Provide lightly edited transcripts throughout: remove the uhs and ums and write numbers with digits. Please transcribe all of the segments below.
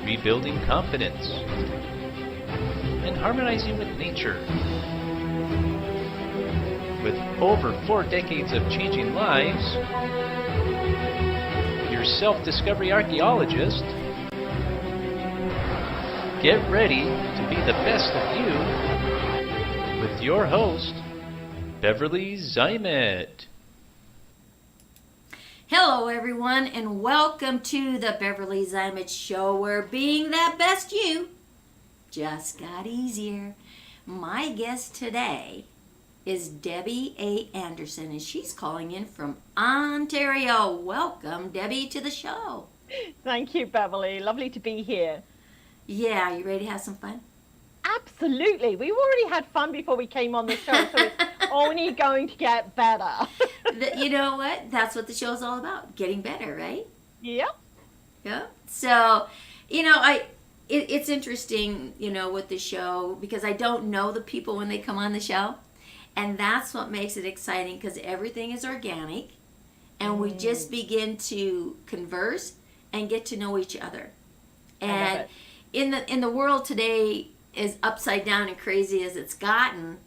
rebuilding confidence, and harmonizing with nature. With over 4 decades of changing lives, your self-discovery archaeologist, get ready to be the best of you with your host, Beverly Zymet. Hello everyone, and welcome to the Beverly Zymet Show, where being that best you just got easier. My guest today is Debbie A. Anderson, and she's calling in from Ontario. Welcome, Debbie, to the show. Thank you, Beverly. Lovely to be here. Yeah, you ready to have some fun? Absolutely. We've already had fun before we came on the show, so it's only going to get better. You know what? That's what the show's all about, getting better, right? Yep. Yeah. So, it's interesting, with the show, because I don't know the people when they come on the show. And that's what makes it exciting, because everything is organic. And we just begin to converse and get to know each other. And in the world today, as upside down and crazy as it's gotten,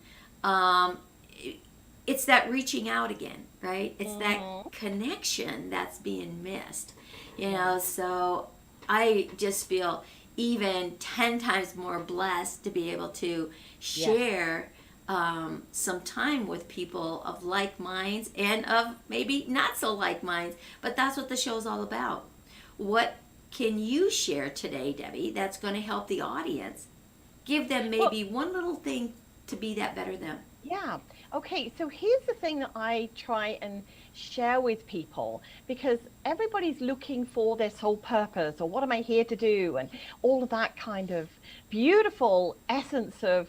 it's that reaching out again, right? It's that connection that's being missed, so I just feel even 10 times more blessed to be able to share some time with people of like minds and of maybe not so like minds, but that's what the show's all about. What can you share today, Debbie, that's going to help the audience? Give them maybe one little thing to be that better them. Yeah. Okay, so here's the thing that I try and share with people, because everybody's looking for their sole purpose, or what am I here to do, and all of that kind of beautiful essence of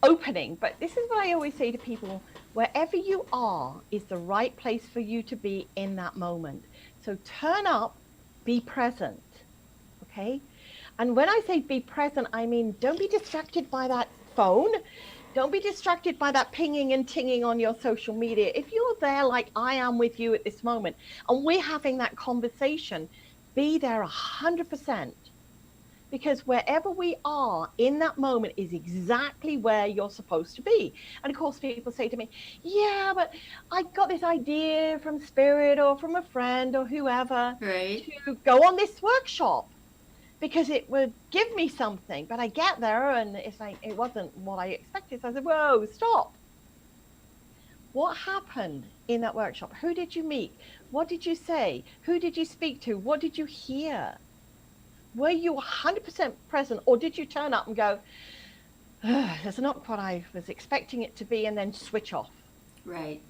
opening. But this is what I always say to people: wherever you are is the right place for you to be in that moment. So turn up, be present, okay? And when I say be present, I mean don't be distracted by that phone. Don't be distracted by that pinging and tinging on your social media. If you're there like I am with you at this moment, and we're having that conversation, be there 100%. Because wherever we are in that moment is exactly where you're supposed to be. And of course, people say to me, yeah, but I got this idea from Spirit or from a friend or whoever to go on this workshop, because it would give me something. But I get there and it's like, it wasn't what I expected. So I said, whoa, stop. What happened in that workshop? Who did you meet? What did you say? Who did you speak to? What did you hear? Were you 100% present, or did you turn up and go, that's not what I was expecting it to be, and then switch off? Right.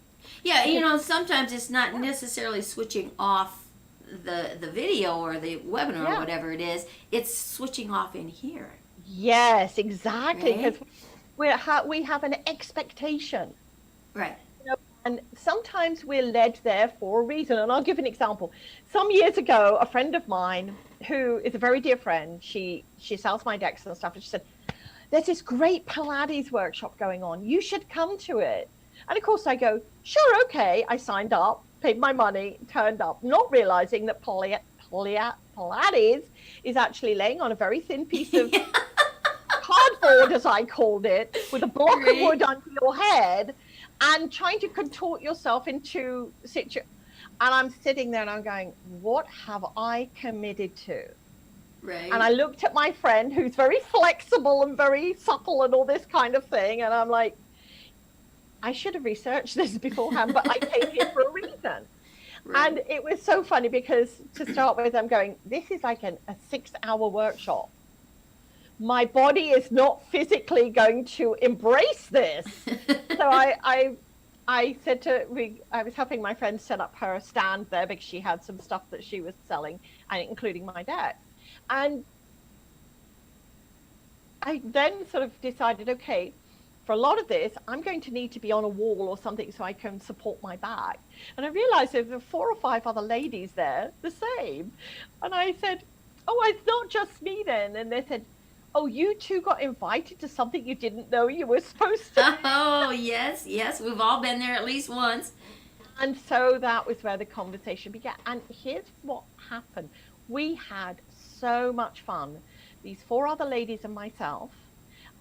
Yeah, sometimes it's not necessarily switching off the video or the webinar or whatever it is. It's switching off in here. Yes, exactly, because we have an expectation. Right. And sometimes we're led there for a reason. And I'll give an example. Some years ago, a friend of mine who is a very dear friend, she sells my decks and stuff, and she said, there's this great Pilates workshop going on. You should come to it. And of course I go, sure, okay. I signed up, paid my money, turned up, not realizing that Pilates is actually laying on a very thin piece of cardboard, as I called it, with a block of wood under your head, and trying to contort yourself into situation. And I'm sitting there and I'm going, what have I committed to? Right. And I looked at my friend, who's very flexible and very supple and all this kind of thing. And I'm like, I should have researched this beforehand, but I came here for a reason. Right. And it was so funny, because to start with, I'm going, this is like a 6-hour workshop. My body is not physically going to embrace this. So I said I was helping my friend set up her stand there, because she had some stuff that she was selling, and including my decks. And I then sort of decided, okay, for a lot of this, I'm going to need to be on a wall or something so I can support my back. And I realized there were 4 or 5 other ladies there, the same. And I said, oh, it's not just me then. And they said, oh, you two got invited to something you didn't know you were supposed to. Oh, yes. We've all been there at least once. And so that was where the conversation began. And here's what happened. We had so much fun. These 4 other ladies and myself,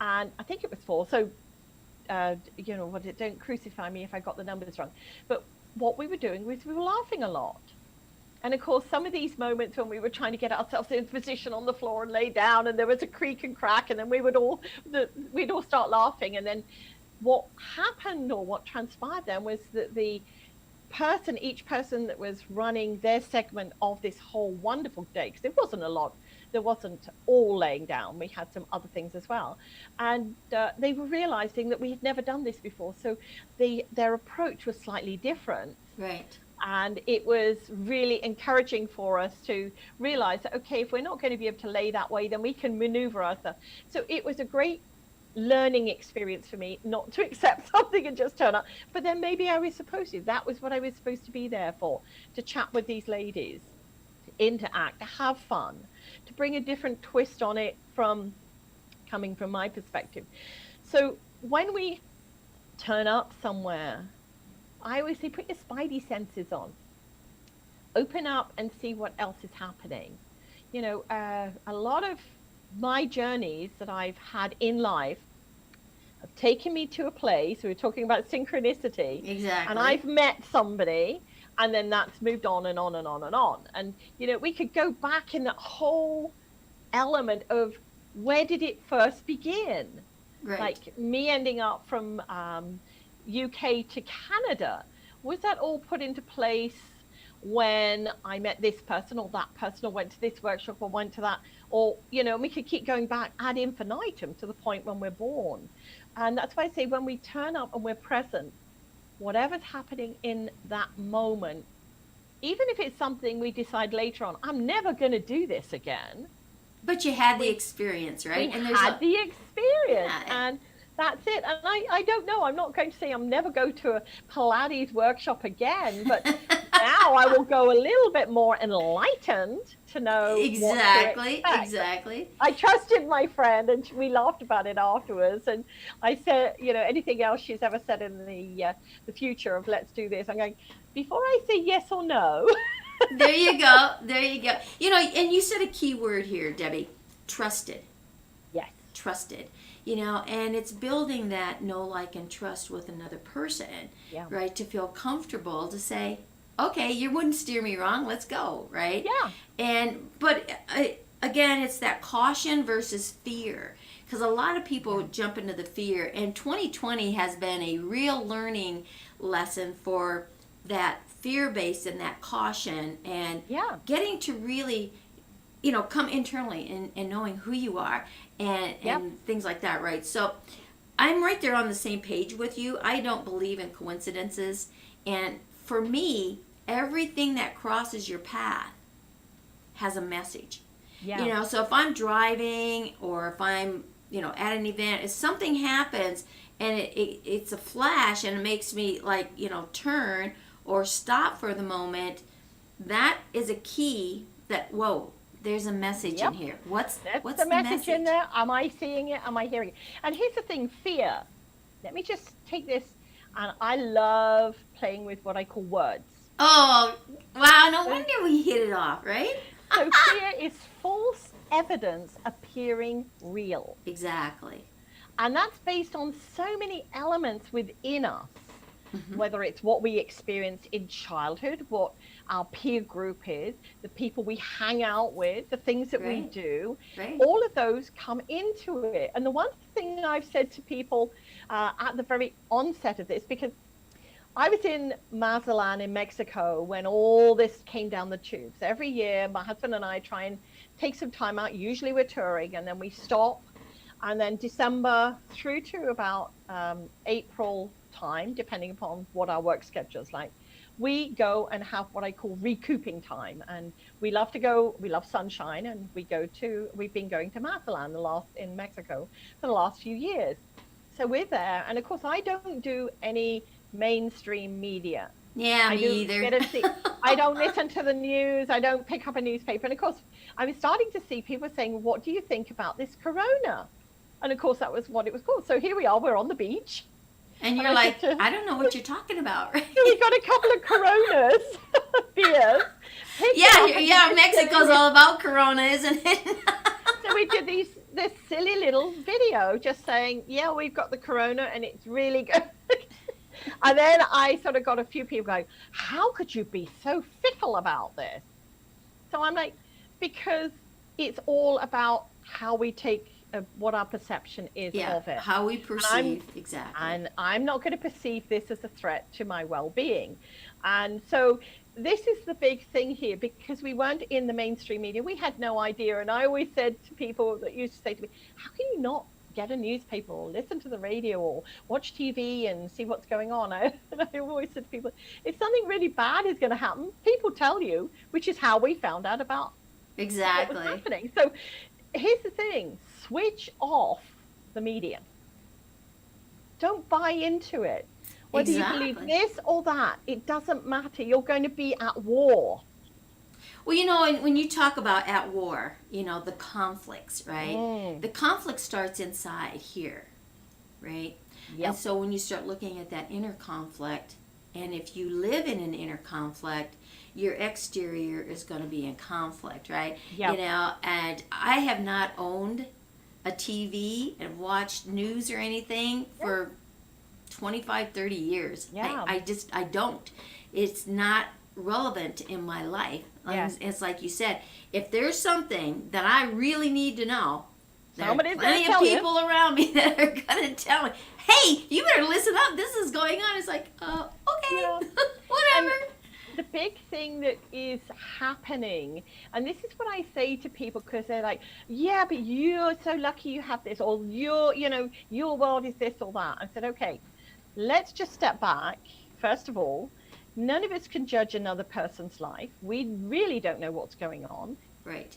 and I think it was 4. So, don't crucify me if I got the numbers wrong. But what we were doing was we were laughing a lot. And of course, some of these moments when we were trying to get ourselves in position on the floor and lay down, and there was a creak and crack, and then we'd all start laughing. And then what happened, or what transpired then, was that each person that was running their segment of this whole wonderful day, because there wasn't all laying down. We had some other things as well. And they were realizing that we had never done this before. So their approach was slightly different. Right. And it was really encouraging for us to realize that, okay, if we're not going to be able to lay that way, then we can maneuver ourselves. So it was a great learning experience for me, not to accept something and just turn up. But then maybe I was supposed to. That was what I was supposed to be there for, to chat with these ladies, to interact, to have fun, to bring a different twist on it coming from my perspective. So when we turn up somewhere, I always say, put your spidey senses on. Open up and see what else is happening. A lot of my journeys that I've had in life have taken me to a place. We were talking about synchronicity. Exactly. And I've met somebody, and then that's moved on and on and on and on. And, we could go back in that whole element of where did it first begin? Right. Like me ending up from UK to Canada, was that all put into place when I met this person or that person, or went to this workshop or went to that, or we could keep going back ad infinitum to the point when we're born. And that's why I say, when we turn up and we're present, whatever's happening in that moment, even if it's something we decide later on, I'm never going to do this again, but you had the experience, right? We had the experience. And that's it. And I don't know. I'm not going to say I'm never go to a Pilates workshop again, but now I will go a little bit more enlightened to know exactly. What to expect. Exactly. I trusted my friend, and we laughed about it afterwards. And I said, anything else she's ever said in the future of let's do this, I'm going, before I say yes or no. There you go. There you go. And you said a key word here, Debbie. Trusted. Yes. Trusted. And it's building that know, like, and trust with another person, right? To feel comfortable to say, okay, you wouldn't steer me wrong. Let's go, right? Yeah. But again, it's that caution versus fear, because a lot of people jump into the fear. And 2020 has been a real learning lesson for that fear-based and that caution, and getting to really, come internally and knowing who you are. And things like that, right? So I'm right there on the same page with you. I don't believe in coincidences. And for me, everything that crosses your path has a message. Yeah. So if I'm driving, or if I'm, at an event, if something happens and it's a flash and it makes me turn or stop for the moment, that is a key that, whoa, there's a message in here. What's the message in there? Am I seeing it? Am I hearing it? And here's the thing, fear. Let me just take this, and I love playing with what I call words. Oh, wow, no wonder we hit it off, right? So fear is false evidence appearing real. Exactly. And that's based on so many elements within us. Whether it's what we experience in childhood, what our peer group is, the people we hang out with, the things that we do, all of those come into it. And the one thing I've said to people at the very onset of this, because I was in Mazatlan in Mexico when all this came down the tubes. Every year, my husband and I try and take some time out. Usually we're touring, and then we stop. And then December through to about April time, depending upon what our work schedule is like, we go and have what I call recouping time. And we love sunshine, and we've been going to Mazatlan in Mexico for the last few years. So we're there, and of course I don't do any mainstream media. Yeah, me either. I don't listen to the news. I don't pick up a newspaper. And of course, I was starting to see people saying, what do you think about this corona? And of course, that was what it was called. So here we are, we're on the beach. And you're I like, said to- I don't know what you're talking about, right? So we got a couple of Coronas beers. picked it up and Yeah, did Mexico's silly- all about Corona, isn't it? So we did this silly little video just saying, yeah, we've got the Corona and it's really good. And then I sort of got a few people going, how could you be so fickle about this? So I'm like, because it's all about how we take what our perception is of it. how we perceive, exactly. And I'm not going to perceive this as a threat to my well-being. And so this is the big thing here, because we weren't in the mainstream media. We had no idea. And I always said to people that used to say to me, how can you not get a newspaper or listen to the radio or watch TV and see what's going on? I always said to people, if something really bad is going to happen, people tell you, which is how we found out about Exactly. what was happening. So here's the thing, switch off the media. Don't buy into it. Whether you believe this or that, it doesn't matter. You're going to be at war. Well, you know, when you talk about at war, you know, the conflicts, right? The conflict starts inside here, right? Yep. And so when you start looking at that inner conflict, and if you live in an inner conflict, your exterior is going to be in conflict, right? Yep. You know, and I have not owned a TV and watched news or anything for 25, 30 years. Yeah. I don't. It's not relevant in my life. Yes. It's like you said, if there's something that I really need to know, there are Somebody's plenty gonna of tell you. people around me that are going to tell me, hey, you better listen up. This is going on. It's like, okay, Yeah. whatever. The big thing that is happening, and this is what I say to people, because they're like, yeah, but you're so lucky you have this, or your world is this or that. I said, okay, let's just step back. First of all, none of us can judge another person's life. We really don't know what's going on. Right.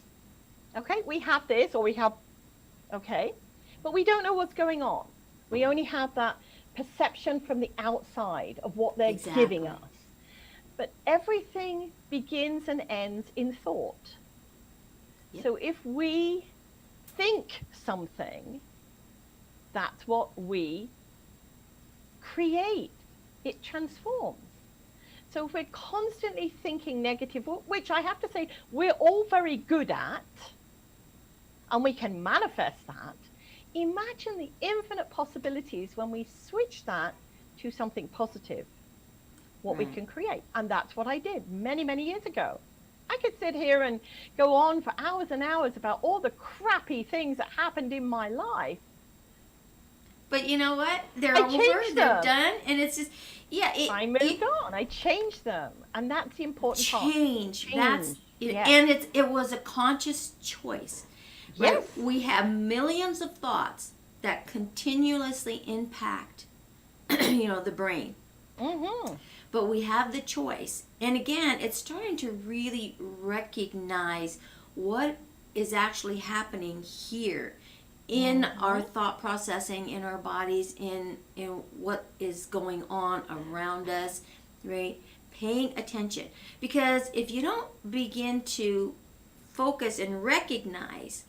Okay, we have this, or we have, okay, but we don't know what's going on. We only have that perception from the outside of what they're giving us. But everything begins and ends in thought. Yep. So if we think something, that's what we create. It transforms. So if we're constantly thinking negative, which I have to say we're all very good at, and we can manifest that, imagine the infinite possibilities when we switch that to something positive, what we can create. And that's what I did many, many years ago. I could sit here and go on for hours and hours about all the crappy things that happened in my life. But you know what? They're I over, changed they're them. done, and it's just, I moved on. I changed them. And that's the important part. Change. That's, Yes. and it was a conscious choice. Right? Yes. We have millions of thoughts that continuously impact, the brain. Mm-hmm. But we have the choice. And again, it's starting to really recognize what is actually happening here in our thought processing, in our bodies, in what is going on around us, right? Paying attention. Because if you don't begin to focus and recognize,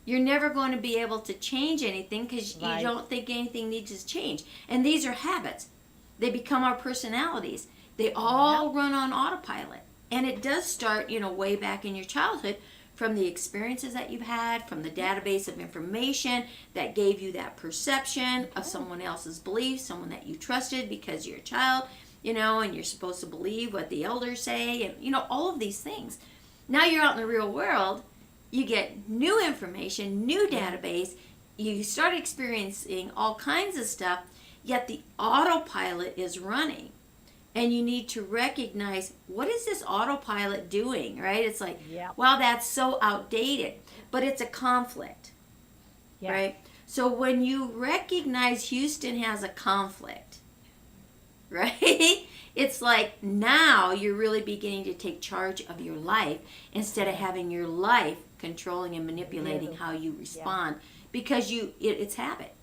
you're never going to be able to change anything, because you don't think anything needs to change. And these are habits. They become our personalities. They all run on autopilot. And it does start, way back in your childhood, from the experiences that you've had, from the database of information that gave you that perception of someone else's beliefs, someone that you trusted because you're a child, and you're supposed to believe what the elders say, and, all of these things. Now you're out in the real world, you get new information, new database, you start experiencing all kinds of stuff, yet the autopilot is running. And you need to recognize, what is this autopilot doing, right? It's like, wow, that's so outdated. But it's a conflict, right? So when you recognize Houston has a conflict, right? It's like now you're really beginning to take charge of your life instead of having your life controlling and manipulating how you respond, because it's habit.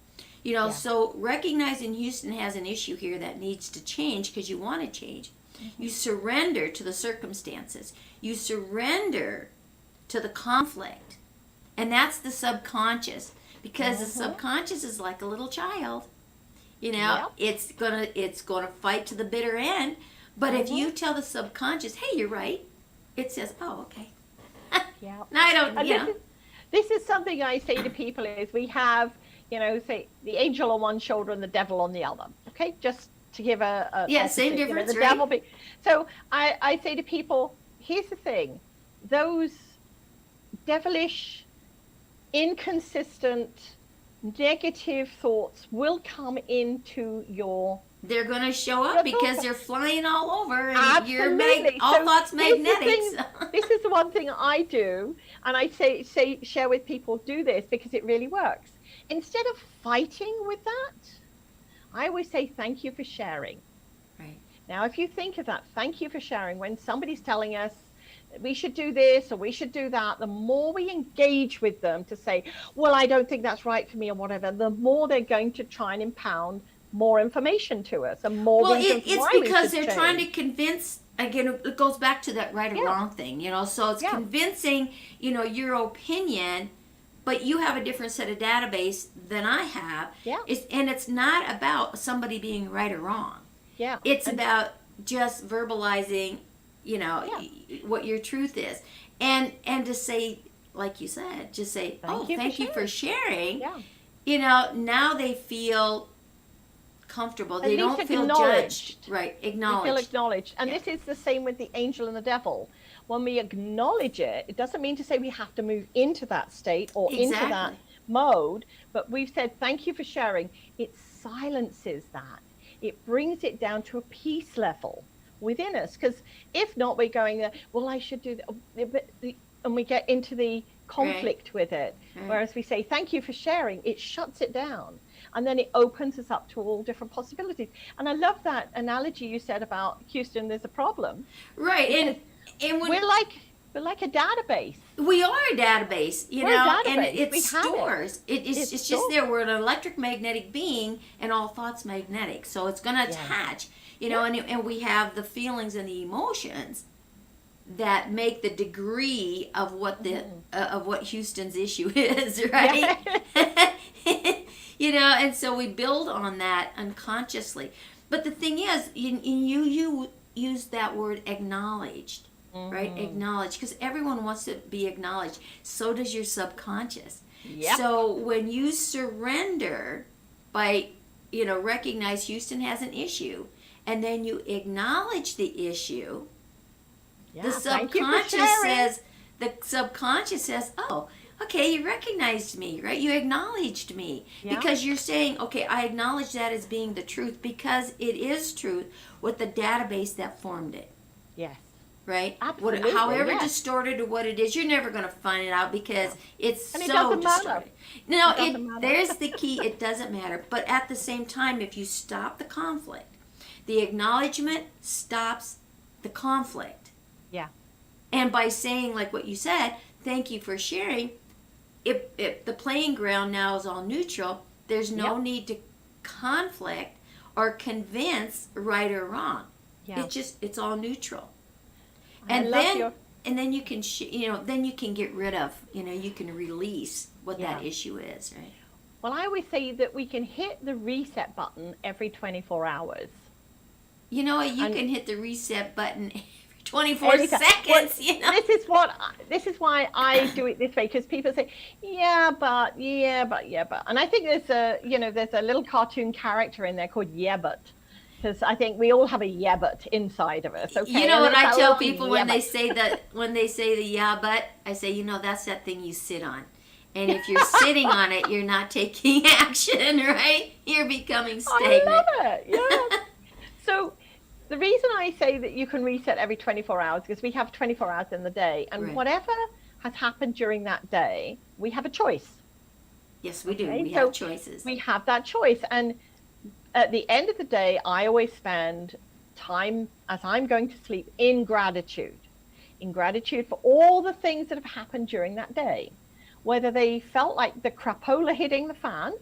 So recognizing Houston has an issue here that needs to change because you want to change. You surrender to the circumstances. You surrender to the conflict. And that's the subconscious, because the subconscious is like a little child. You know, it's gonna fight to the bitter end. But if you tell the subconscious, hey, you're right, it says, oh, okay. Yeah. No, I don't, And this is something I say to people is we have, say the angel on one shoulder and the devil on the other. Okay, just to give a same difference, the right? devil so I say to people, here's the thing, those devilish, inconsistent, negative thoughts will come into your. They're going to show up because they're flying all over, and Absolutely. all thoughts magnetics. This is the one thing I do, and I share with people, do this because it really works. Instead of fighting with that, I always say thank you for sharing. Right. Now, if you think of that, thank you for sharing. When somebody's telling us we should do this or we should do that, the more we engage with them to say, well, I don't think that's right for me or whatever, the more they're going to try and impound more information to us and more reasons it's why because we should they're trying to convince, again, it goes back to that right or wrong thing, so it's convincing, your opinion, but you have a different set of database than I have. And it's not about somebody being right or wrong. It's about just verbalizing, what your truth is. And to say, like you said, just say, thank you for sharing. Now they feel comfortable. They don't feel judged. Right, acknowledged. They feel acknowledged. And this is the same with the angel and the devil. When we acknowledge it, it doesn't mean to say we have to move into that state or into that mode, but we've said, thank you for sharing. It silences that. It brings it down to a peace level within us. Because if not, we're going, well, I should do that. And we get into the conflict with it. Whereas we say, thank you for sharing, it shuts it down. And then it opens us up to all different possibilities. And I love that analogy you said about Houston, there's a problem. Right. And we're like a database. We are a database, and it stores. It's just there. We're an electromagnetic being, and all thoughts magnetic. So it's going to attach, and we have the feelings and the emotions that make the degree of what of what Houston's issue is, right? And so we build on that unconsciously. But the thing is, you use that word acknowledged. Right? Acknowledge, because everyone wants to be acknowledged. So does your subconscious. So when you surrender by, recognize Houston has an issue, and then you acknowledge the issue, the subconscious says, oh, okay, you recognized me, right? You acknowledged me because you're saying, okay, I acknowledge that as being the truth because it is truth with the database that formed it. Yes. Right? Absolutely, however distorted to what it is, you're never going to find it out because it's and so it doesn't distorted. Matter. No, there's the key. It doesn't matter. But at the same time, if you stop the conflict, the acknowledgement stops the conflict. Yeah. And by saying, like what you said, thank you for sharing, if the playing ground now is all neutral, there's no need to conflict or convince right or wrong. It's all neutral. And then you can then you can get rid of, you can release what that issue is, right? Well, I always say that we can hit the reset button every 24 hours. You can hit the reset button every 24 seconds. This is why I do it this way, because people say, but, and I think there's a little cartoon character in there called but. Because I think we all have a but inside of us. Okay? You know what I tell people when they say the but, I say, that's that thing you sit on. And if you're sitting on it, you're not taking action, right? You're becoming stagnant. I love it, So the reason I say that you can reset every 24 hours, because we have 24 hours in the day, and whatever has happened during that day, we have a choice. Yes, we do. We have choices. We have that choice. And at the end of the day, I always spend time as I'm going to sleep in gratitude for all the things that have happened during that day, whether they felt like the crapola hitting the fan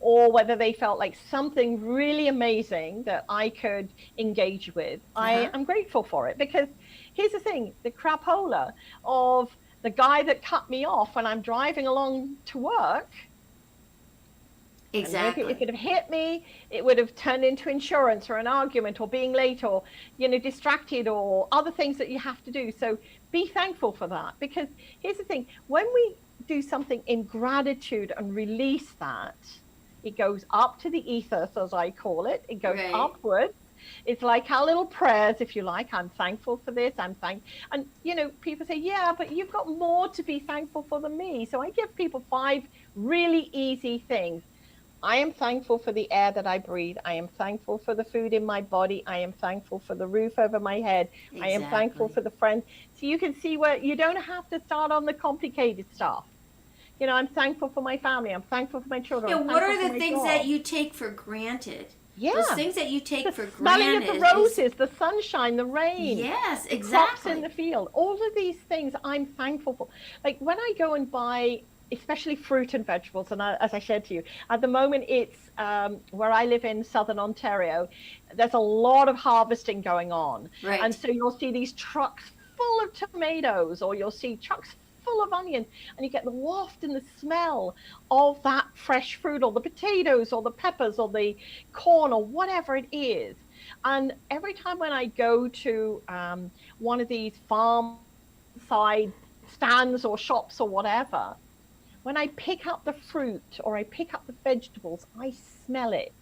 or whether they felt like something really amazing that I could engage with. I am grateful for it, because here's the thing, the crapola of the guy that cut me off when I'm driving along to work, Exactly. And if it had hit me, it would have turned into insurance or an argument or being late or, distracted or other things that you have to do. So be thankful for that. Because here's the thing, when we do something in gratitude and release that, it goes up to the ethers, as I call it. It goes Right. upwards. It's like our little prayers, if you like. I'm thankful for this. And people say, yeah, but you've got more to be thankful for than me. So I give people 5 really easy things. I am thankful for the air that I breathe. I am thankful for the food in my body. I am thankful for the roof over my head. Exactly. I am thankful for the friends. So you can see where you don't have to start on the complicated stuff. I'm thankful for my family. I'm thankful for my children. Yeah, what are the things that you take for granted? Yeah. Those things that you take for smelling granted. of the roses, the sunshine, the rain. Yes, the exactly. crops in the field. All of these things I'm thankful for. Like when I go and buy, especially fruit and vegetables, and as I said to you, at the moment it's where I live in southern Ontario, there's a lot of harvesting going on. Right. And so you'll see these trucks full of tomatoes, or you'll see trucks full of onions, and you get the waft and the smell of that fresh fruit, or the potatoes or the peppers or the corn or whatever it is. And every time when I go to one of these farm side stands or shops or whatever, when I pick up the fruit or I pick up the vegetables, I smell it.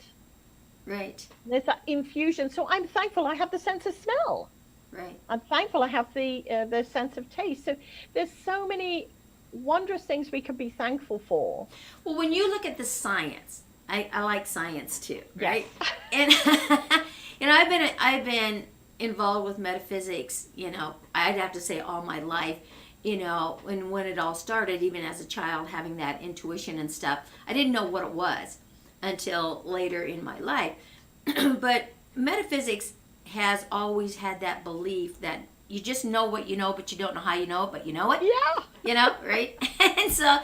Right. There's that infusion. So I'm thankful I have the sense of smell. Right. I'm thankful I have the sense of taste. So there's so many wondrous things we can be thankful for. Well, when you look at the science, I like science too, right? Yes. And I've been involved with metaphysics. I'd have to say all my life. And when it all started, even as a child, having that intuition and stuff, I didn't know what it was until later in my life. But metaphysics has always had that belief that you just know what you know, but you don't know how you know it, but you know it. Yeah. Right? And so,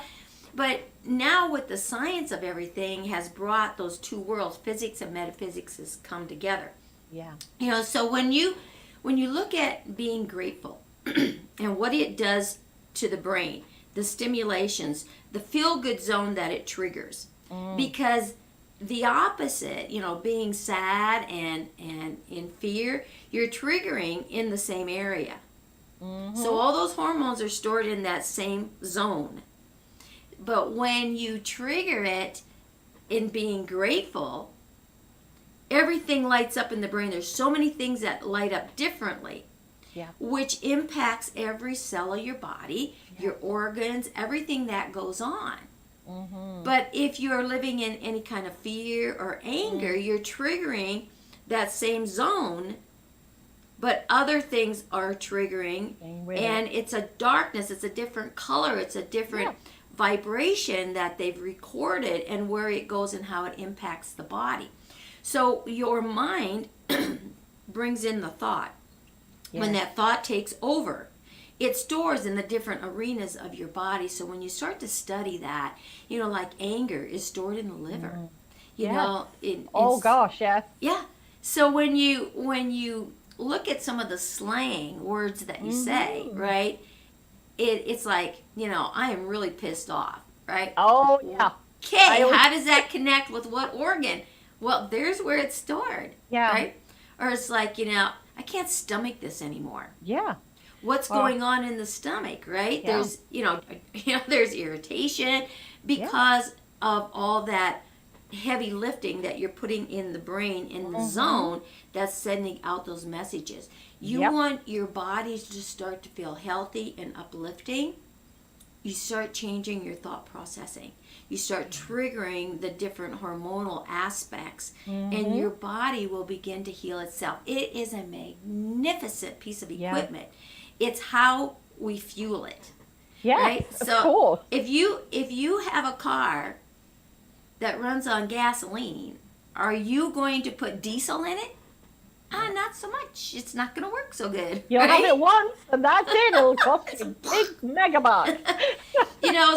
but now with the science of everything has brought those two worlds, physics and metaphysics, has come together. Yeah. So when you look at being grateful and what it does to the brain, the stimulations, the feel-good zone that it triggers, because the opposite, being sad and in fear, you're triggering in the same area. Mm-hmm. So all those hormones are stored in that same zone. But when you trigger it in being grateful, everything lights up in the brain. There's so many things that light up differently, which impacts every cell of your body, your organs, everything that goes on. Mm-hmm. But if you're living in any kind of fear or anger, you're triggering that same zone, but other things are triggering, and it's a darkness, it's a different color, it's a different vibration that they've recorded, and where it goes and how it impacts the body. So your mind brings in the thought. When that thought takes over, it stores in the different arenas of your body. So when you start to study that, like anger is stored in the liver. Gosh, yes. Yeah. So when you look at some of the slang words that you say, right? It's like, I am really pissed off, right? Oh, yeah. Okay, how does that connect with what organ? Well, there's where it's stored, right? Or it's like, I can't stomach this anymore. Yeah. What's going on in the stomach, right? Yeah. There's, there's irritation because of all that heavy lifting that you're putting in the brain, in the zone that's sending out those messages. You want your body to start to feel healthy and uplifting. You start changing your thought processing. You start triggering the different hormonal aspects, and your body will begin to heal itself. It is a magnificent piece of equipment. It's how we fuel it. Yes, right? of So course. if you have a car that runs on gasoline, are you going to put diesel in it? Not so much. It's not going to work so good. You'll have it once, and that's it. It'll cost you big megabucks.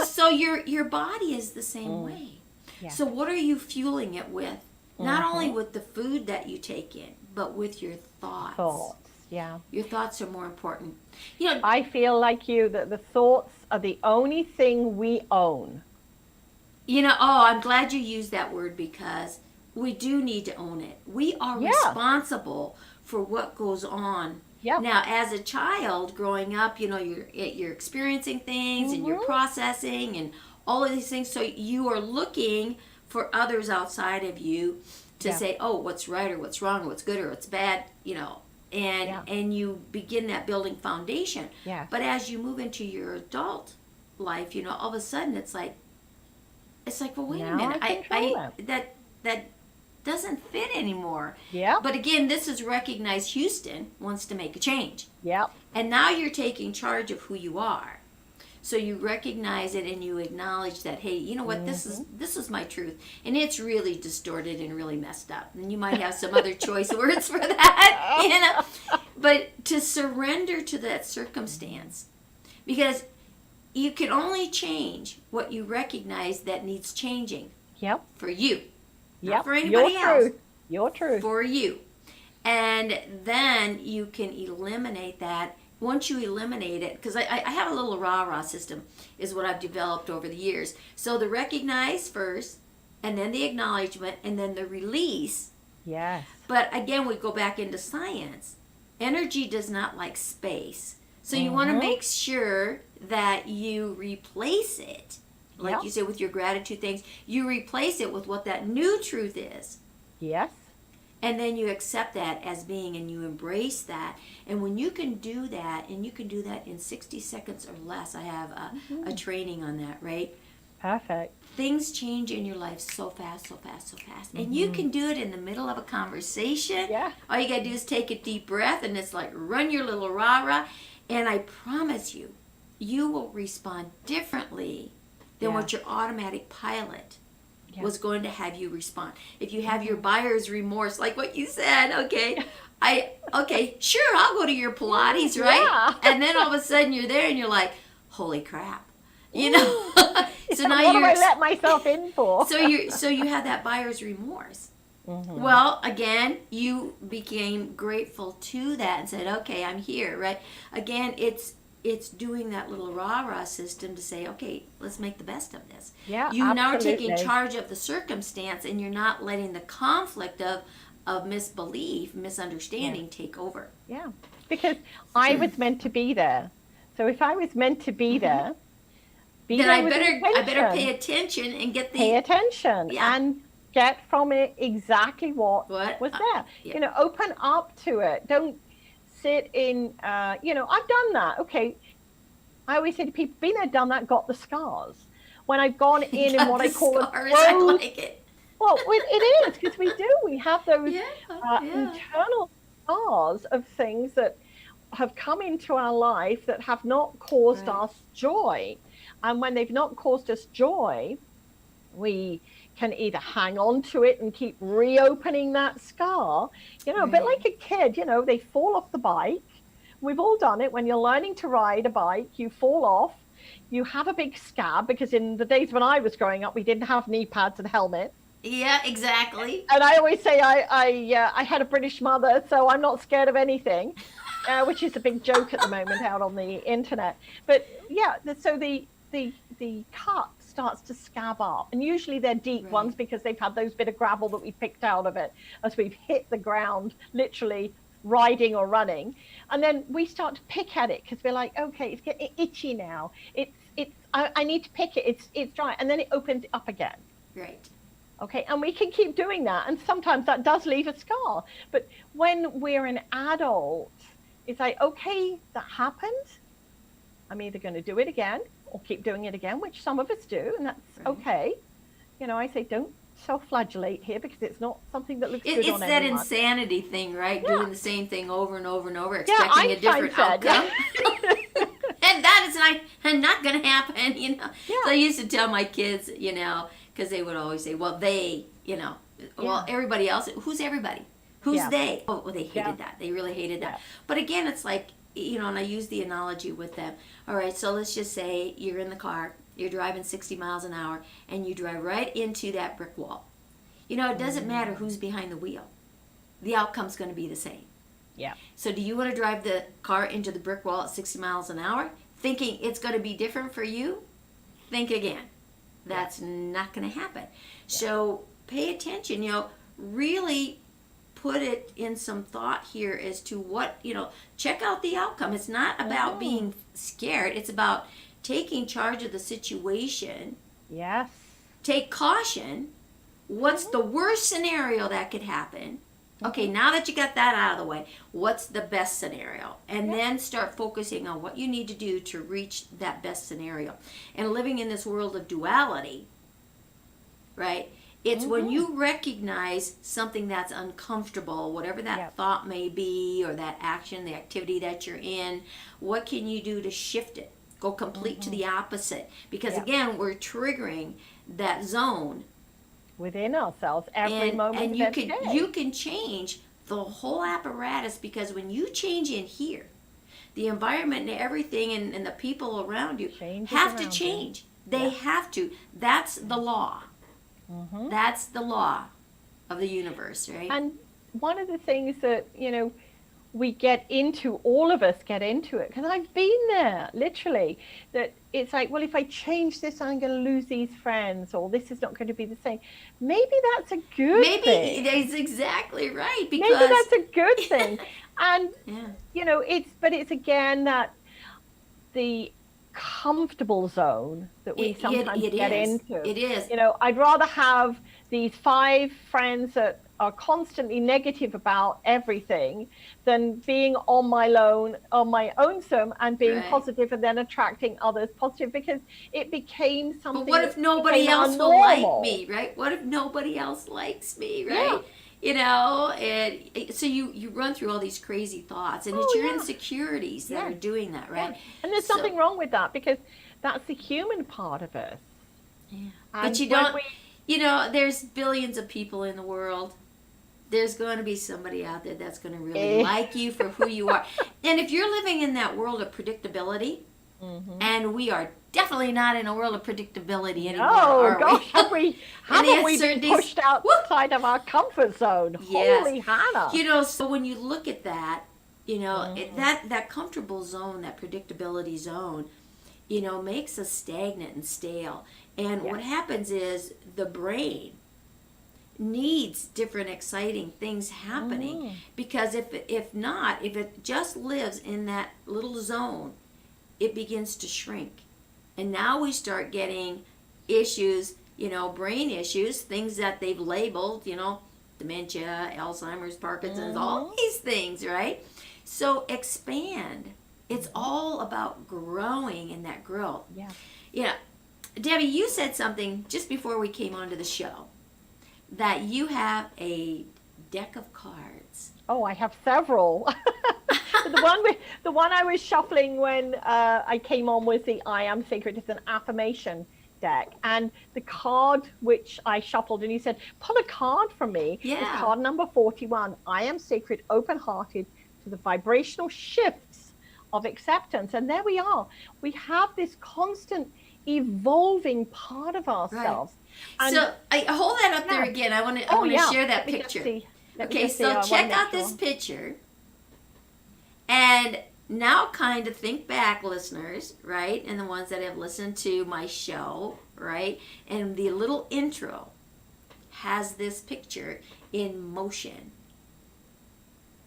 So your body is the same way. Yeah. So what are you fueling it with? Not only with the food that you take in, but with your thoughts. Yeah. Your thoughts are more important. I feel like you that the thoughts are the only thing we own. I'm glad you used that word because we do need to own it. We are responsible for what goes on. Yeah. Now, as a child growing up, you're experiencing things and you're processing and all of these things. So you are looking for others outside of you to say, oh, what's right or what's wrong or what's good or what's bad, and you begin that building foundation. Yeah. But as you move into your adult life, all of a sudden it's like, well, wait a minute, that doesn't fit anymore. Yeah. But again, this is recognized. Houston wants to make a change. Yeah. And now you're taking charge of who you are. So you recognize it and you acknowledge that, hey, you know what, this is my truth. And it's really distorted and really messed up. And you might have some other choice words for that, But to surrender to that circumstance, because you can only change what you recognize that needs changing. Yep. For you. Yep. Not for anybody else. Your truth. For you. And then you can eliminate that. Once you eliminate it, because I have a little rah-rah system, is what I've developed over the years. So the recognize first, and then the acknowledgement, and then the release. Yes. But again, we go back into science. Energy does not like space. So you want to make sure that you replace it. Like you said with your gratitude things, you replace it with what that new truth is. Yes. And then you accept that as being and you embrace that. And when you can do that, and you can do that in 60 seconds or less, I have a training on that, right? Perfect. Things change in your life so fast, so fast, so fast. And you can do it in the middle of a conversation. Yeah. All you got to do is take a deep breath, and it's like run your little rah-rah. And I promise you, you will respond differently than what your automatic pilot was going to have you respond. If you have your buyer's remorse, like what you said, sure, I'll go to your Pilates, right? Yeah. And then all of a sudden you're there and you're like, holy crap. So now what do I let myself in for? so you have that buyer's remorse. Well, again, you became grateful to that and said, okay, I'm here, right? Again, it's doing that little rah-rah system to say, okay, let's make the best of this. Yeah, you now are absolutely. taking charge of the circumstance, and you're not letting the conflict of misbelief, misunderstanding take over. Yeah, because I was meant to be there. So if I was meant to be there, then I better pay attention and get the... Pay attention and get from it exactly what was there. Open up to it. Don't sit in, I've done that. Okay. I always say to people, been there, done that, got the scars. When I've gone in and what I call scars, I like it. Well, it is, because we have those internal scars of things that have come into our life that have not caused us joy. And when they've not caused us joy, we can either hang on to it and keep reopening that scar, a bit like a kid, they fall off the bike. We've all done it. When you're learning to ride a bike, you fall off, you have a big scab, because in the days when I was growing up, we didn't have knee pads and helmets. Yeah, exactly. And I always say I had a British mother, so I'm not scared of anything, which is a big joke at the moment out on the internet. But so the cut starts to scab up, and usually they're deep ones because they've had those bit of gravel that we picked out of it as we've hit the ground, literally riding or running, and then we start to pick at it because we're like, okay, it's getting itchy now. I need to pick it. It's dry, and then it opens up again. Right. Okay, and we can keep doing that, and sometimes that does leave a scar. But when we're an adult, it's like, okay, that happened. I'm either going to do it again or keep doing it again, which some of us do, and that's okay. I say don't self-flagellate here, because it's not something that looks good on anyone. It's that insanity thing, right? Yeah. Doing the same thing over and over and over, expecting a different outcome. And that is not going to happen, Yeah. So I used to tell my kids, because they would always say, well, they, well, everybody else, who's everybody? Who's they? Oh, well, they hated that. They really hated that. But again, it's like, and I use the analogy with them. All right, so let's just say you're in the car, you're driving 60 miles an hour, and you drive right into that brick wall. It doesn't matter who's behind the wheel. The outcome's going to be the same. Yeah. So do you want to drive the car into the brick wall at 60 miles an hour, thinking it's going to be different for you? Think again. That's not going to happen. So pay attention, really put it in some thought here as to what, check out the outcome. It's not about being scared. It's about taking charge of the situation. Yes. Take caution. What's the worst scenario that could happen? Okay, now that you got that out of the way, what's the best scenario? And then start focusing on what you need to do to reach that best scenario. And living in this world of duality, right? It's when you recognize something that's uncomfortable, whatever that thought may be, or that action, the activity that you're in, what can you do to shift it? Go complete to the opposite. Because again, we're triggering that zone within ourselves every moment and of you every day. You can change the whole apparatus, because when you change in here, the environment and everything and the people around you have to change. They have to. That's the law. That's the law of the universe, right? And one of the things that we get into, all of us get into it, because I've been there, literally, that it's like, well, if I change this, I'm going to lose these friends, or this is not going to be the same. Maybe that's a good thing. Maybe that's exactly right. Because maybe that's a good thing. And, it's again that the comfortable zone that we sometimes get into. It is. I'd rather have these 5 friends that are constantly negative about everything than being on my own zone and being positive, and then attracting others positive, because it became something. But what if nobody else will like me, right? What if nobody else likes me, right? And so you run through all these crazy thoughts, and it's your insecurities that are doing that, right? Yeah. And there's nothing wrong with that, because that's the human part of us. Yeah. But you don't, there's billions of people in the world. There's going to be somebody out there that's going to really like you for who you are. And if you're living in that world of predictability, and we are definitely not in a world of predictability anymore. Oh gosh, haven't we been pushed outside of our comfort zone? Yes. Holy Hannah! So when you look at that, that comfortable zone, that predictability zone, makes us stagnant and stale. And what happens is the brain needs different exciting things happening, because if it just lives in that little zone, it begins to shrink. And now we start getting issues, brain issues, things that they've labeled, dementia, Alzheimer's, Parkinson's, all these things, right? So expand. It's all about growing in that growth. Yeah. Debbie, you said something just before we came onto the show, that you have a deck of cards. Oh, I have several. The one I was shuffling when I came on was the I Am Sacred. It's an affirmation deck. And the card which I shuffled, and you said, pull a card from me. Yeah. It's card number 41. I am sacred, open-hearted to the vibrational shifts of acceptance. And there we are. We have this constant evolving part of ourselves. Right. So I hold that up there again. I want to share that picture. Okay, so check out this picture. And now kind of think back, listeners, right? And the ones that have listened to my show, right? And the little intro has this picture in motion.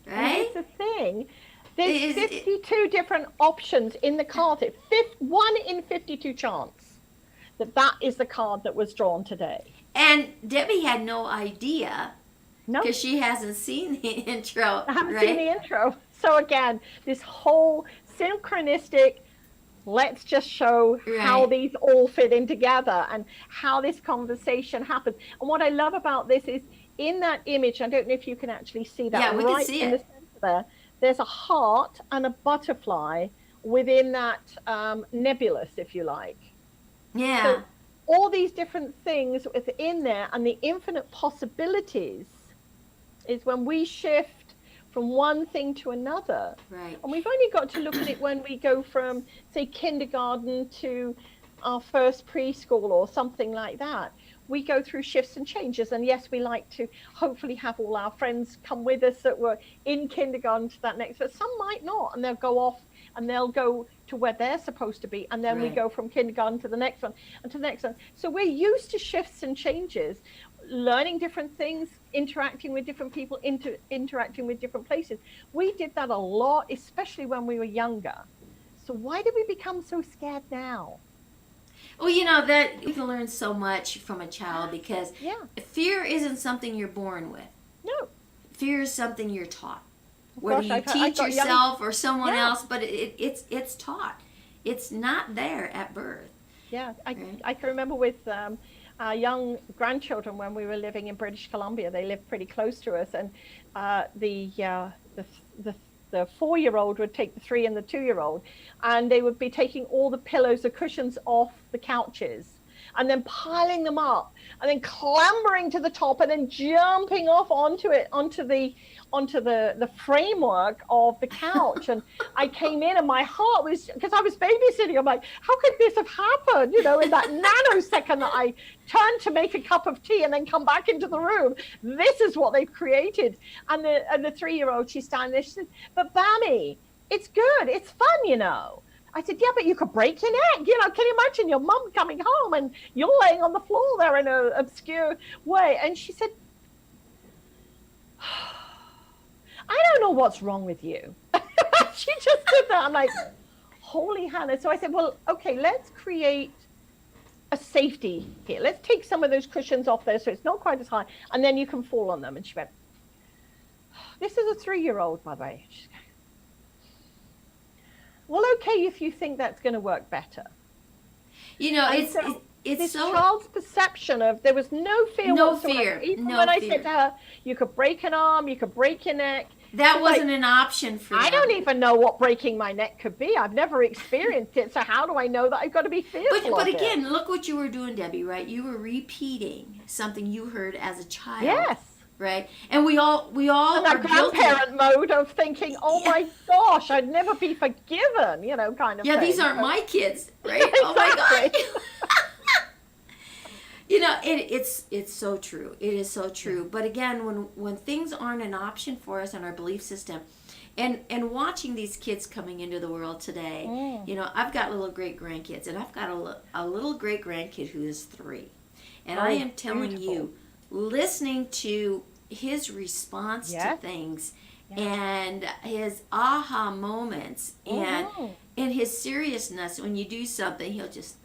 Right? And here's the thing. There's 52 different options in the card. 1 in 52 chance that is the card that was drawn today. And Debbie had no idea. No. Because she hasn't seen the intro. I haven't seen the intro. So again, this whole synchronistic, let's just show how these all fit in together and how this conversation happens. And what I love about this is in that image, I don't know if you can actually see that. Yeah, we can see in it. The center there's a heart and a butterfly within that nebulous, if you like. Yeah. So all these different things within there, and the infinite possibilities is when we shift from one thing to another. Right. And we've only got to look at it when we go from, say, kindergarten to our first preschool or something like that. We go through shifts and changes. And yes, we like to hopefully have all our friends come with us that were in kindergarten to that next, but some might not, and they'll go off and they'll go to where they're supposed to be, and then we go from kindergarten to the next one and to the next one. So we're used to shifts and changes, learning different things, interacting with different people, interacting with different places. We did that a lot, especially when we were younger. So why did we become so scared now? Well, you know, that you can learn so much from a child, because fear isn't something you're born with. No. Fear is something you're taught. Whether you teach yourself or someone else, but it's taught. It's not there at birth. Yeah, I can remember with our young grandchildren when we were living in British Columbia. They lived pretty close to us, and the 4-year-old would take the 3 and the 2-year-old, and they would be taking all the pillows, the cushions off the couches, and then piling them up, and then clambering to the top, and then jumping off onto the framework of the couch. And I came in, and my heart was, because I was babysitting, I'm like, how could this have happened? You know, in that nanosecond that I turned to make a cup of tea and then come back into the room, this is what they've created. And the 3-year-old, she's standing there, she said, but Bammy, it's good, it's fun, you know. I said, yeah, but you could break your neck. You know, can you imagine your mum coming home and you're laying on the floor there in an obscure way? And she said, I don't know what's wrong with you. She just did that. I'm like, holy Hannah. So I said, well, okay, let's create a safety here. Let's take some of those cushions off there so it's not quite as high, and then you can fall on them. And she went, this is a 3-year-old, by the way. She's going, well, okay, if you think that's going to work better. You know, it's this child's perception of there was no fear whatsoever. Even when I said to her, you could break an arm, you could break your neck. That wasn't an option for them. I don't even know what breaking my neck could be. I've never experienced it, so how do I know that I've got to be fearful But of again, it? look what you were doing, Debbie, right? You were repeating something you heard as a child. Yes. Right? And we all and that grandparent mode of thinking, oh my gosh, I'd never be forgiven, you know, kind of thing. Yeah, these aren't my kids, right? Exactly. Oh my God. You know, it's so true. It is so true. But again, when things aren't an option for us in our belief system, and watching these kids coming into the world today, you know, I've got little great grandkids, and I've got a little great grandkid who is 3, and I am telling you, listening to his response to things and his aha moments and his seriousness when you do something, he'll just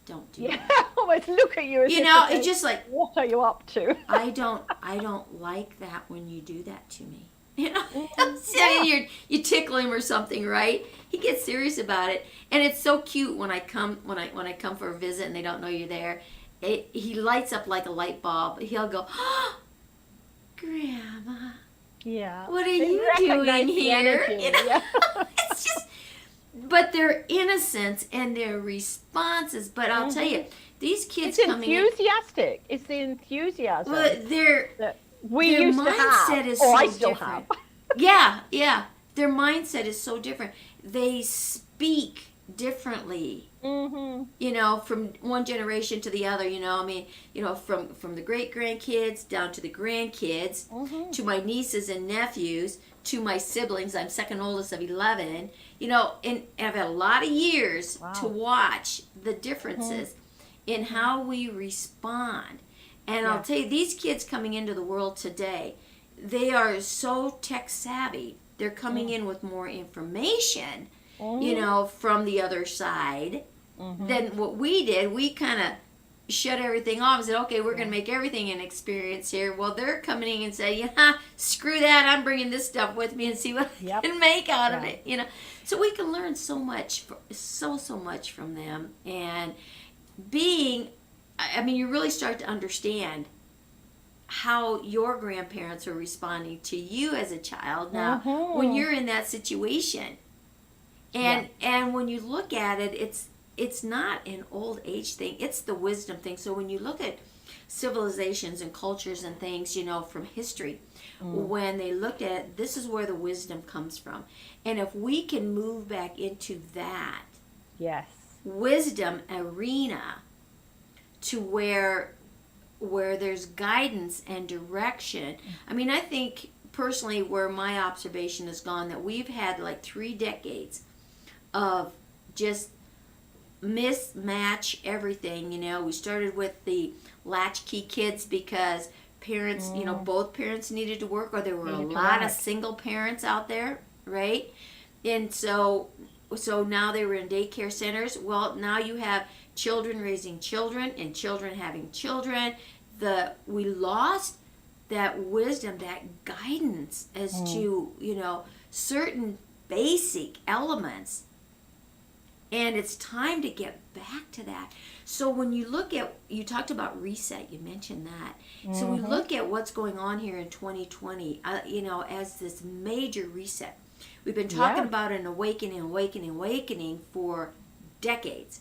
don't do that. Almost look at you as you know, it's just like, what are you up to? I don't like that when you do that to me. You know, you tickle him or something, right? He gets serious about it, and it's so cute when I come for a visit and they don't know you're there. He lights up like a light bulb. He'll go, oh, Grandma. Yeah. What are you doing here? You know? It's just, but their innocence and their responses. But I'll tell you, these kids coming in. It's enthusiastic. It's the enthusiasm. Well, their mindset is so I still different. have. Yeah. Their mindset is so different. They speak differently. You know, from one generation to the other. You know, I mean, you know, from the great grandkids down to the grandkids, to my nieces and nephews, to my siblings. I'm second oldest of 11. You know, and I've had a lot of years to watch the differences in how we respond. And I'll tell you, these kids coming into the world today, they are so tech savvy. They're coming in with more information, you know, from the other side than what we did. We kind of shut everything off and said, okay, we're going to make everything an experience here. Well, they're coming in and say, yeah, screw that. I'm bringing this stuff with me and see what I can make out of it, you know. So we can learn so much, so much from them. And you really start to understand how your grandparents are responding to you as a child now when you're in that situation. And when you look at it, it's not an old age thing, it's the wisdom thing. So when you look at civilizations and cultures and things, you know, from history, when they looked at it, this is where the wisdom comes from. And if we can move back into that wisdom arena to where there's guidance and direction, I mean, I think personally, where my observation has gone, that we've had like 3 decades of just mismatch everything. We started with the latchkey kids because parents, both parents needed to work, or there were a lot of single parents out there, right? And so now they were in daycare centers. Well, now you have children raising children and children having children. We lost that wisdom, that guidance as to, certain basic elements. And it's time to get back to that. So when you look at, you talked about reset, you mentioned that. So we look at what's going on here in 2020, as this major reset. We've been talking about an awakening for decades.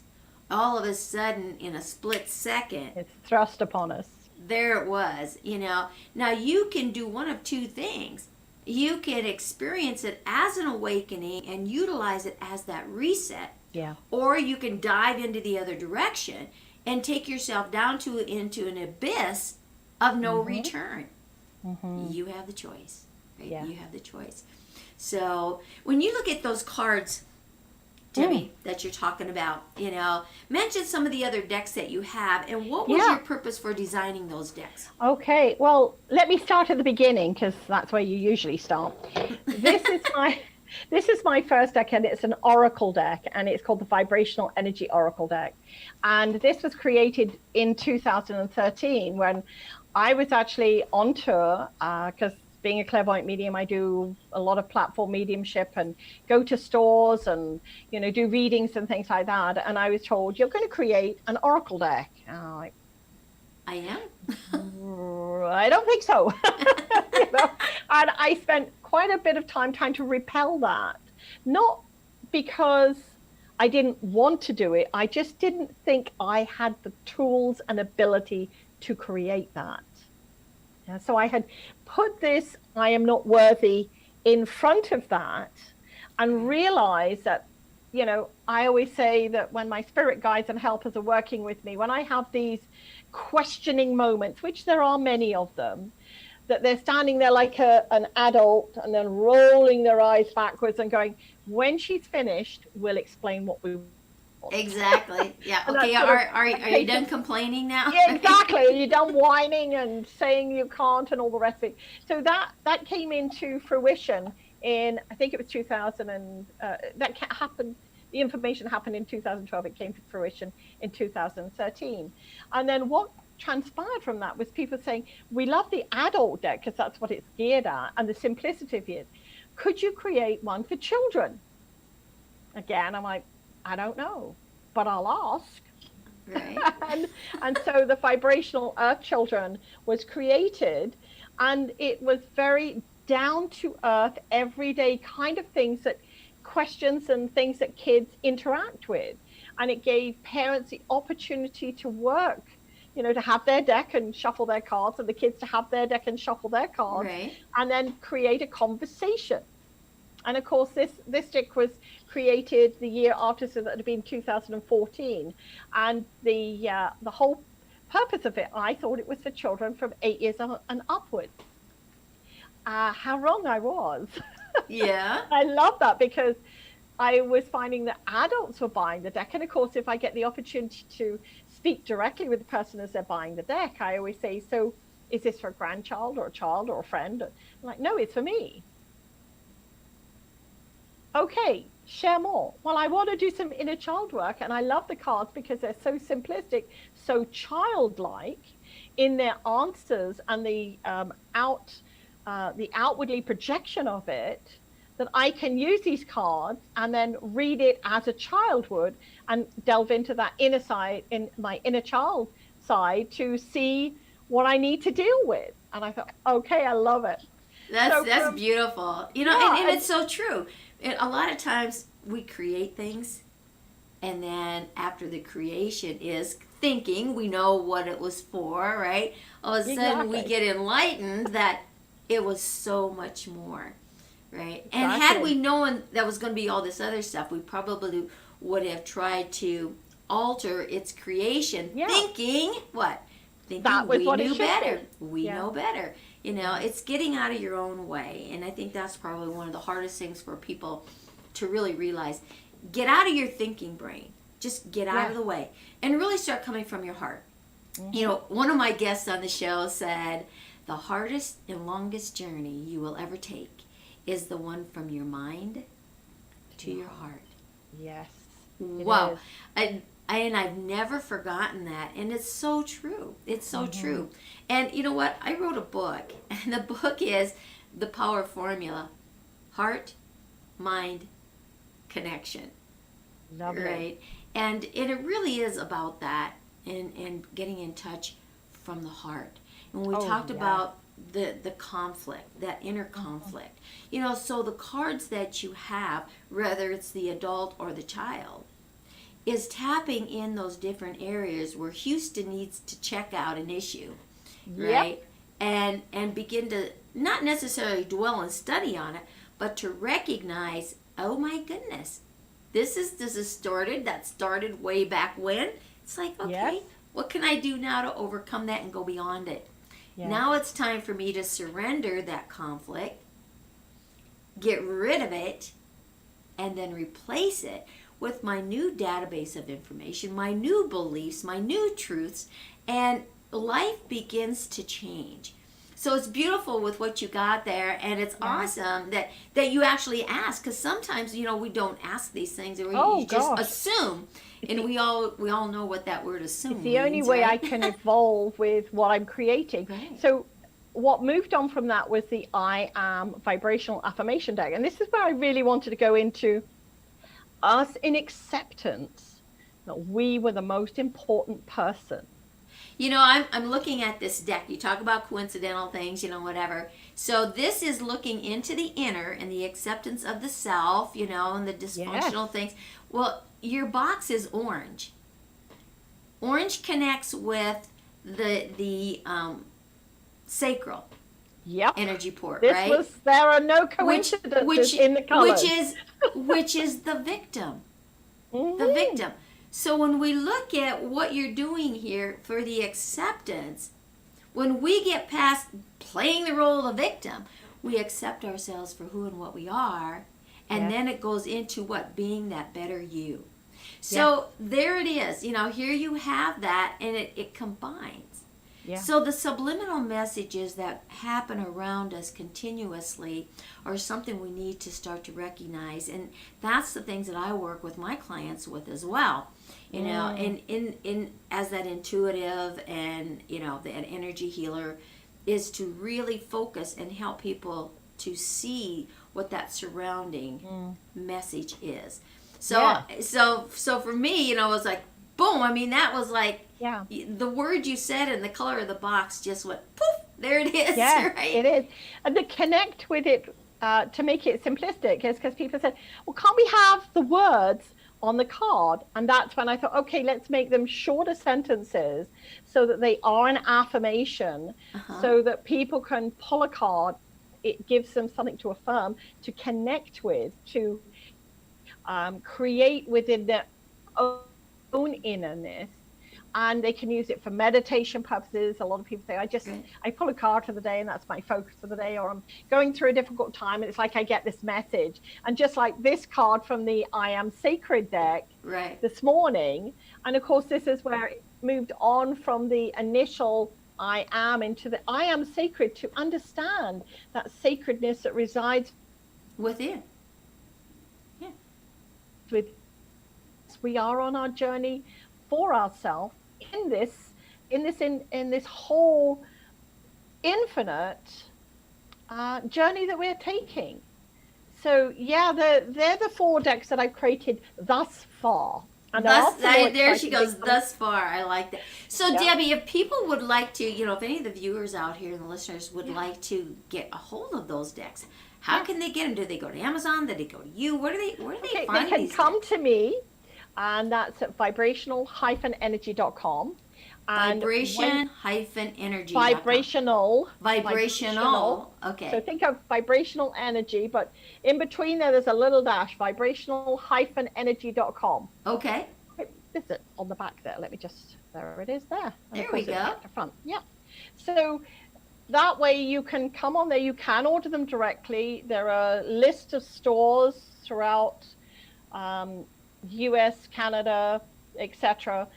All of a sudden, in a split second, it's thrust upon us. There it was, Now you can do one of 2 things. You can experience it as an awakening and utilize it as that reset. Yeah. Or you can dive into the other direction and take yourself down into an abyss of no return. You have the choice, right? Yeah. You have the choice. So when you look at those cards, Debbie, that you're talking about, mention some of the other decks that you have, and what was your purpose for designing those decks? Okay, well, let me start at the beginning, because that's where you usually start. This is my first deck, and it's an oracle deck, and it's called the Vibrational Energy Oracle deck. And this was created in 2013 when I was actually on tour, because being a clairvoyant medium, I do a lot of platform mediumship and go to stores and, do readings and things like that. And I was told, you're going to create an oracle deck. And I'm like, I am? I don't think so. And I spent quite a bit of time trying to repel that. Not because I didn't want to do it. I just didn't think I had the tools and ability to create that. And so I had put this, I am not worthy, in front of that, and realized that, I always say that when my spirit guides and helpers are working with me, when I have these questioning moments, which there are many of them, that they're standing there like an adult and then rolling their eyes backwards and going, when she's finished, we'll explain what we want. Exactly. Yeah. Okay. Are you done complaining now? Yeah, exactly. You're done whining and saying you can't and all the rest of it. So that came into fruition in, I think it was 2000, and that happened. The information happened in 2012. It came to fruition in 2013. And then what transpired from that was people saying, we love the adult deck because that's what it's geared at and the simplicity of it. Could you create one for children? Again, I'm like, I don't know, but I'll ask. Right. and so the Vibrational Earth Children was created, and it was very down to earth, everyday kind of questions and things that kids interact with. And it gave parents the opportunity to work, to have their deck and shuffle their cards, and the kids to have their deck and shuffle their cards, right. And then create a conversation. And of course, this deck was created the year after, so that would have been 2014. And the whole purpose of it, I thought it was for children from 8 years and upwards. How wrong I was. Yeah. I love that, because I was finding that adults were buying the deck. And of course, if I get the opportunity to speak directly with the person as they're buying the deck, I always say, so is this for a grandchild or a child or a friend? I'm like, no, it's for me. Okay, share more. Well, I want to do some inner child work, and I love the cards because they're so simplistic, so childlike in their answers, and the outwardly projection of it, that I can use these cards and then read it as a child would and delve into that inner side, in my inner child side, to see what I need to deal with. And I thought, okay, I love it. That's beautiful. And it's so true. A lot of times we create things, and then after the creation is thinking we know what it was for, right? All of a sudden we get enlightened that it was so much more, right? Exactly. And had we known that was going to be all this other stuff, we probably would have tried to alter its creation, thinking what? thinking that was we what it knew should better. be. We know better. You know, it's getting out of your own way. And I think that's probably one of the hardest things for people to really realize. Get out of your thinking brain. Just get out of the way and really start coming from your heart. You know, one of my guests on the show said, the hardest and longest journey you will ever take is the one from your mind to your heart. Yes. Wow. And I've never forgotten that. And it's so true. It's so true. And you know what? I wrote a book, and the book is The Power Formula. Heart, mind, connection. Lovely. Right? And it really is about that and getting in touch from the heart. And we talked about the conflict, that inner conflict. You know, so the cards that you have, whether it's the adult or the child, is tapping in those different areas where Houston needs to check out an issue, right? And begin to not necessarily dwell and study on it, but to recognize, oh my goodness, this is distorted. That started way back when. It's like, okay, what can I do now to overcome that and go beyond it? Now it's time for me to surrender that conflict, get rid of it, and then replace it with my new database of information, my new beliefs, my new truths, and life begins to change. So it's beautiful with what you got there, and it's awesome that you actually ask, because sometimes, you know, we don't ask these things, or you just assume, and we all know what that word assume It's the means, only way right? I can evolve with what I'm creating. Right. So what moved on from that was the I Am vibrational affirmation deck. And this is where I really wanted to go into us in acceptance that we were the most important person. You know, I'm looking at this deck. You talk about coincidental things, you know, whatever. So this is looking into the inner and the acceptance of the self, you know, and the dysfunctional things. Well, your box is orange. Orange connects with the sacral energy port, right? There are no coincidences in the colors. Which is the victim. The victim. So when we look at what you're doing here for the acceptance, when we get past playing the role of the victim, we accept ourselves for who and what we are, and then it goes into what being that better you. So there it is. You know, here you have that, and it combines. So the subliminal messages that happen around us continuously are something we need to start to recognize, and that's the things that I work with my clients with as well. You know, and in as that intuitive and, you know, that energy healer, is to really focus and help people to see what that surrounding message is. So for me, you know, it was like, boom. I mean, that was like the word you said and the color of the box just went poof. There it is. Yeah, right? it is. And to connect with it, to make it simplistic, is because people said, well, can't we have the words on the card? And that's when I thought, okay, let's make them shorter sentences so that they are an affirmation, so that people can pull a card. It gives them something to affirm, to connect with, to create within their own innerness. And they can use it for meditation purposes. A lot of people say, I pull a card for the day and that's my focus for the day, or I'm going through a difficult time and it's like I get this message. And just like this card from the I Am Sacred deck this morning. And of course, this is where it moved on from the initial I am into the I am sacred, to understand that sacredness that resides within. We are on our journey for ourselves in this whole infinite journey that we're taking. So they're the 4 decks that I've created thus far. And there she goes, thus far. I like that. So Debbie, if people would like to, you know, if any of the viewers out here and the listeners would like to get a hold of those decks, how can they get them? Do they go to Amazon? Do they go to you? Where do they find they can these come decks? to me, and that's at vibrational-energy.com. Vibration-energy. Vibrational. Okay. So think of vibrational energy, but in between there's a little dash, vibrational-energy.com. Okay. This is on the back there. Let me just, there it is there. And There of course we go. it's at the front. Yeah. So that way you can come on there. You can order them directly. There are a list of stores throughout US, Canada, etc.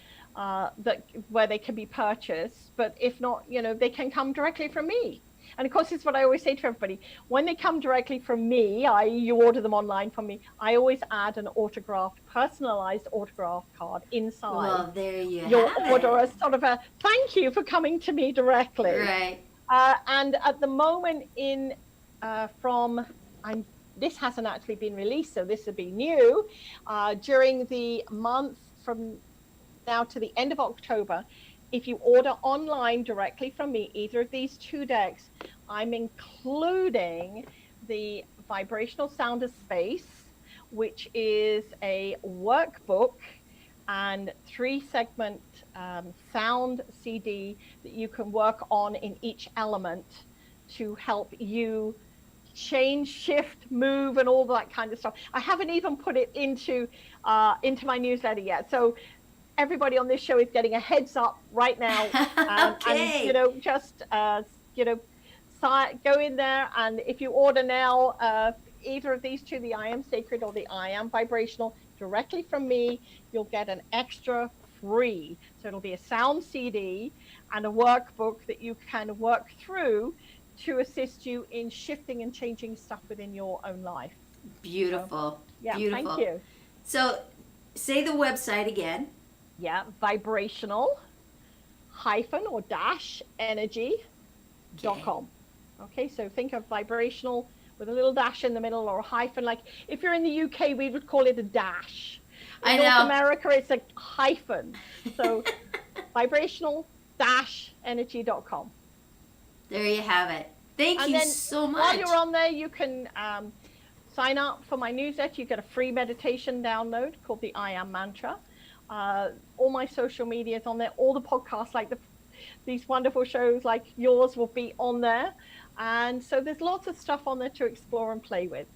Where they can be purchased. But if not, they can come directly from me. And of course, it's what I always say to everybody. When they come directly from me, you order them online from me, I always add an personalized autograph card inside. Well, there you your have order, it. as sort of a thank you for coming to me directly. Right. And at the moment, this hasn't actually been released, so this will be new. During the month from now to the end of October, if you order online directly from me, either of these 2 decks, I'm including the Vibrational Sounder Space, which is a workbook and 3-segment sound CD that you can work on in each element to help you change, shift, move, and all that kind of stuff. I haven't even put it into my newsletter yet. So everybody on this show is getting a heads up right now. Okay. And, just, go in there. And if you order now, either of these 2, the I Am Sacred or the I Am Vibrational, directly from me, you'll get an extra free. So it'll be a sound CD and a workbook that you can work through to assist you in shifting and changing stuff within your own life. Beautiful. So, yeah, Beautiful. thank you. So say the website again. Yeah, vibrational or energy.com. Okay, so think of vibrational with a little dash in the middle or a hyphen. Like if you're in the UK, we would call it a dash. In North America, it's a hyphen. So vibrational-energy.com. There you have it. Thank you so much. While you're on there, you can sign up for my newsletter. You get a free meditation download called the I Am Mantra. All my social media is on there. All the podcasts, like these wonderful shows like yours, will be on there. And so there's lots of stuff on there to explore and play with.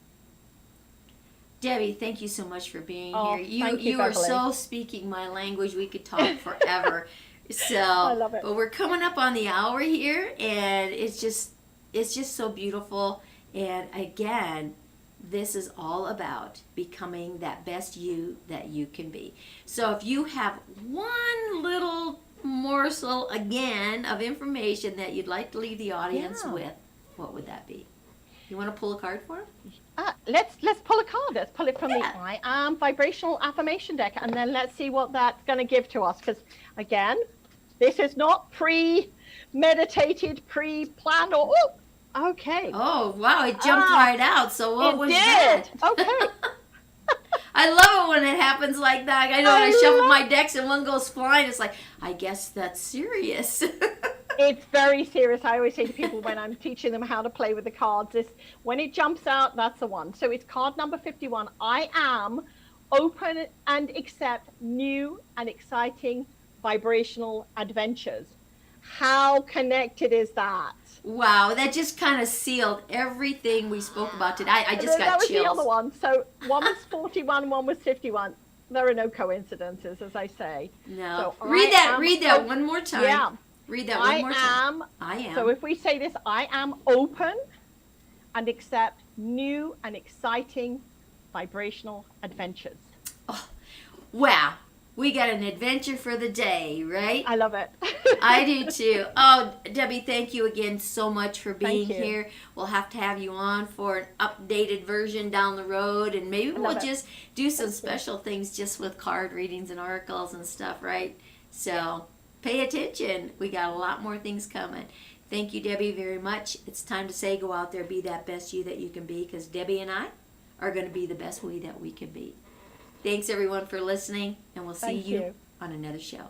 Debbie, thank you so much for being Oh, here. thank you, are Beverly. so speaking my language. We could talk forever. So I love it. But we're coming up on the hour here, and it's just so beautiful. And again, this is all about becoming that best you that you can be. So if you have one little morsel again of information that you'd like to leave the audience with, what would that be? You want to pull a card for them? Let's pull a card. Let's pull it from the I Am Vibrational Affirmation deck, and then let's see what that's going to give to us. Because again, this is not pre-meditated, pre-planned, or okay. Oh wow! It jumped right out. So what was that? Okay. I love it when it happens like that. I know when I shuffle my decks and one goes flying, it's like, I guess that's serious. It's very serious. I always say to people when I'm teaching them how to play with the cards, when it jumps out, that's the one. So it's card number 51. I am open and accept new and exciting vibrational adventures. How connected is that? Wow, that just kind of sealed everything we spoke about today. I just got that was chills. The other one. So one was 41, one was 51. There are no coincidences, as I say. No. So read that one more time. Yeah. Read that one more time. I am. So if we say this, I am open and accept new and exciting vibrational adventures. Oh, wow. We got an adventure for the day, right? I love it. I do too. Oh, Debbie, thank you again so much for being Thank you. here. We'll have to have you on for an updated version down the road, and maybe we'll just do some special things just with card readings and oracles and stuff, right? So pay attention. We got a lot more things coming. Thank you, Debbie, very much. It's time to say go out there, be that best you that you can be, because Debbie and I are going to be the best we that we can be. Thanks, everyone, for listening, and we'll see you on another show.